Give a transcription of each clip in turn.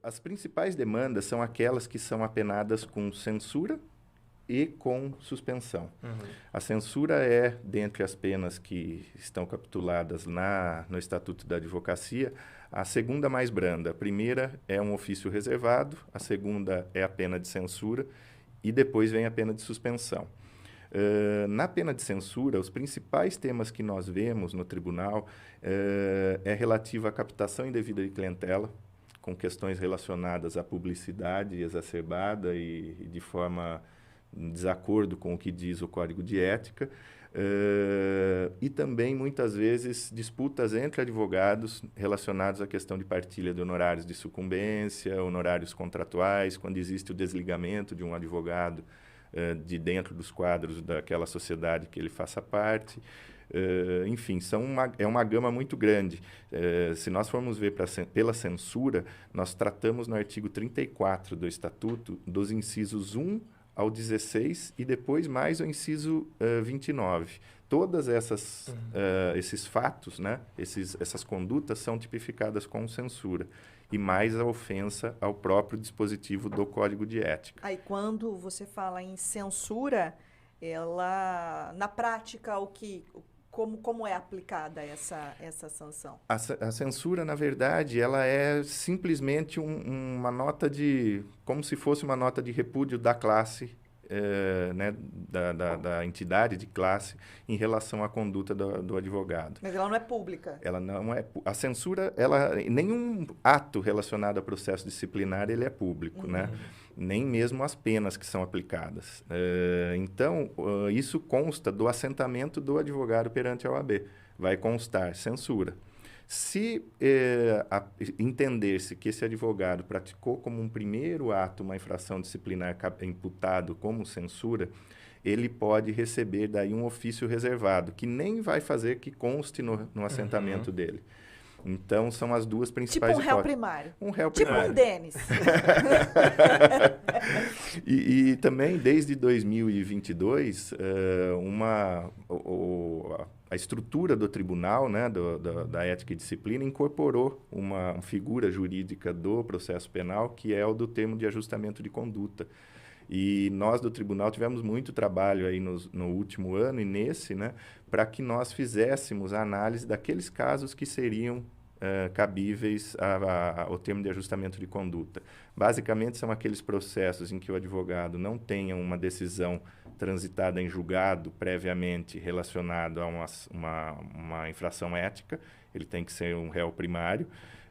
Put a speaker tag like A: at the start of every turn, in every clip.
A: As principais demandas são aquelas que são apenadas com censura e com suspensão. A censura é, dentre as penas que estão capituladas no Estatuto da Advocacia, a segunda mais branda. A primeira é um ofício reservado, a segunda é a pena de censura e depois vem a pena de suspensão. Na pena de censura, os principais temas que nós vemos no tribunal é relativo à captação indevida de clientela, com questões relacionadas à publicidade exacerbada e de forma em desacordo com o que diz o Código de Ética, e também, muitas vezes, disputas entre advogados relacionados à questão de partilha de honorários de sucumbência, honorários contratuais, quando existe o desligamento de um advogado de dentro dos quadros daquela sociedade que ele faça parte. Enfim, é uma gama muito grande. Se nós formos ver pela censura, nós tratamos no artigo 34 do Estatuto dos incisos 1 ao 16 e depois mais o inciso 29. Todas esses fatos, né, essas condutas são tipificadas com censura e mais a ofensa ao próprio dispositivo do Código de Ética.
B: Aí, quando você fala em censura, ela, na prática, como é aplicada essa sanção?
A: A censura, na verdade, ela é simplesmente uma nota como se fosse uma nota de repúdio da classe, né, da entidade de classe em relação à conduta do advogado.
B: Mas ela não é pública?
A: Ela não é... A censura, nenhum ato relacionado a processo disciplinar, ele é público, né? Nem mesmo as penas que são aplicadas. Então, isso consta do assentamento do advogado perante a OAB. Vai constar censura. Se entender-se que esse advogado praticou como um primeiro ato uma infração disciplinar imputado como censura, ele pode receber daí um ofício reservado, que nem vai fazer que conste no assentamento dele. Então, são as duas principais
B: hipóteses. Tipo um réu primário.
A: Um réu primário.
B: Tipo um Denis.
A: E também, desde 2022, a estrutura do tribunal, né, da ética e disciplina, incorporou uma figura jurídica do processo penal, que é o do termo de ajustamento de conduta. E nós do tribunal tivemos muito trabalho aí no último ano e nesse, né, para que nós fizéssemos a análise daqueles casos que seriam cabíveis ao termo de ajustamento de conduta. Basicamente, são aqueles processos em que o advogado não tenha uma decisão transitada em julgado previamente relacionado a uma infração ética, ele tem que ser um réu primário,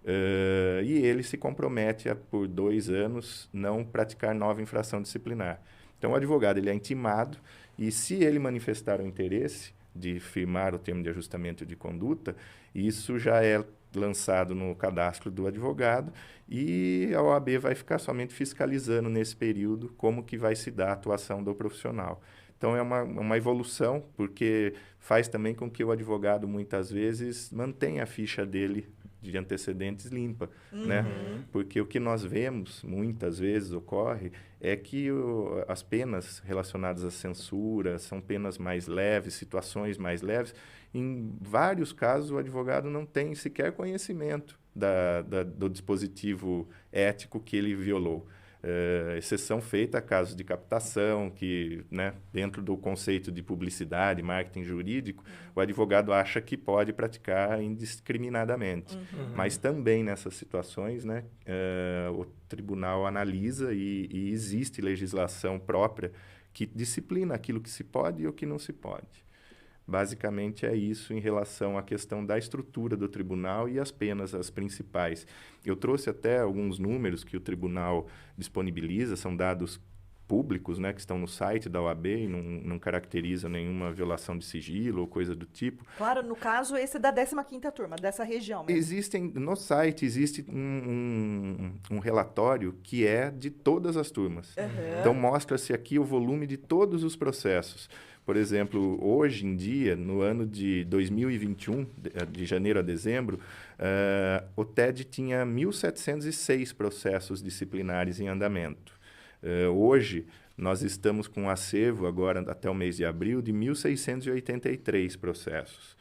A: e ele se compromete a, por 2 anos, não praticar nova infração disciplinar. Então, o advogado ele é intimado e, se ele manifestar o interesse de firmar o termo de ajustamento de conduta, isso já é lançado no cadastro do advogado e a OAB vai ficar somente fiscalizando nesse período como que vai se dar a atuação do profissional. Então, é uma evolução, porque faz também com que o advogado, muitas vezes, mantenha a ficha dele de antecedentes limpa, né? Porque o que nós vemos, muitas vezes ocorre, é que as penas relacionadas à censura são penas mais leves, situações mais leves. Em vários casos, o advogado não tem sequer conhecimento do dispositivo ético que ele violou. Exceção feita a casos de captação, que, né, dentro do conceito de publicidade, marketing jurídico, o advogado acha que pode praticar indiscriminadamente. Mas também nessas situações, né, o tribunal analisa e existe legislação própria que disciplina aquilo que se pode e o que não se pode. Basicamente é isso em relação à questão da estrutura do tribunal e as penas, as principais. Eu trouxe até alguns números que o tribunal disponibiliza, são dados públicos, né, que estão no site da OAB e não caracteriza nenhuma violação de sigilo ou coisa do tipo.
B: Claro, no caso, esse é da 15ª turma, dessa região mesmo.
A: No site existe um relatório que é de todas as turmas. Então, mostra-se aqui o volume de todos os processos. Por exemplo, hoje em dia, no ano de 2021, de janeiro a dezembro, o TED tinha 1.706 processos disciplinares em andamento. Hoje, nós estamos com um acervo, agora até o mês de abril, de 1.683 processos.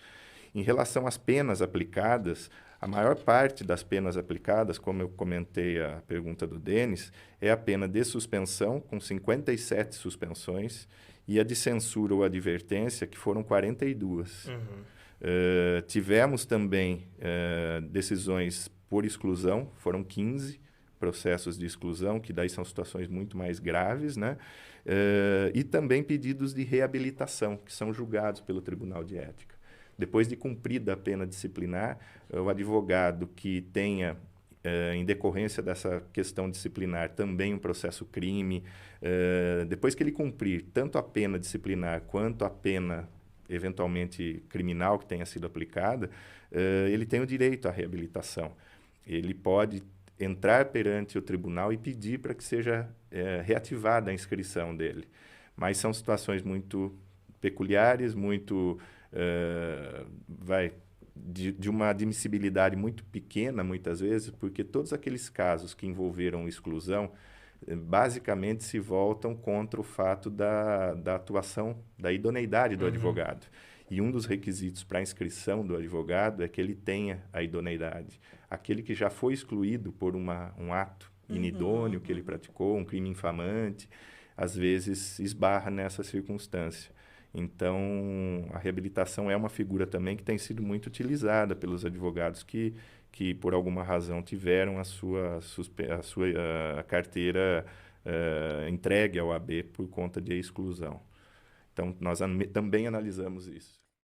A: Em relação às penas aplicadas, a maior parte das penas aplicadas, como eu comentei a pergunta do Denis, é a pena de suspensão, com 57 suspensões, e a de censura ou advertência, que foram 42. Tivemos também decisões por exclusão, foram 15 processos de exclusão, que daí são situações muito mais graves, né? E também pedidos de reabilitação, que são julgados pelo Tribunal de Ética. Depois de cumprida a pena disciplinar, o advogado que tenha, em decorrência dessa questão disciplinar, também um processo crime, depois que ele cumprir tanto a pena disciplinar quanto a pena eventualmente criminal que tenha sido aplicada, ele tem o direito à reabilitação. Ele pode entrar perante o tribunal e pedir para que seja reativada a inscrição dele. Mas são situações muito peculiares, muito de uma admissibilidade muito pequena, muitas vezes, porque todos aqueles casos que envolveram exclusão, basicamente se voltam contra o fato da atuação, da idoneidade do advogado. E um dos requisitos para a inscrição do advogado é que ele tenha a idoneidade. Aquele que já foi excluído por um ato inidôneo que ele praticou, um crime infamante, às vezes esbarra nessa circunstância. Então, a reabilitação é uma figura também que tem sido muito utilizada pelos advogados que por alguma razão, tiveram a sua carteira entregue ao AB por conta de exclusão. Então, nós também analisamos isso.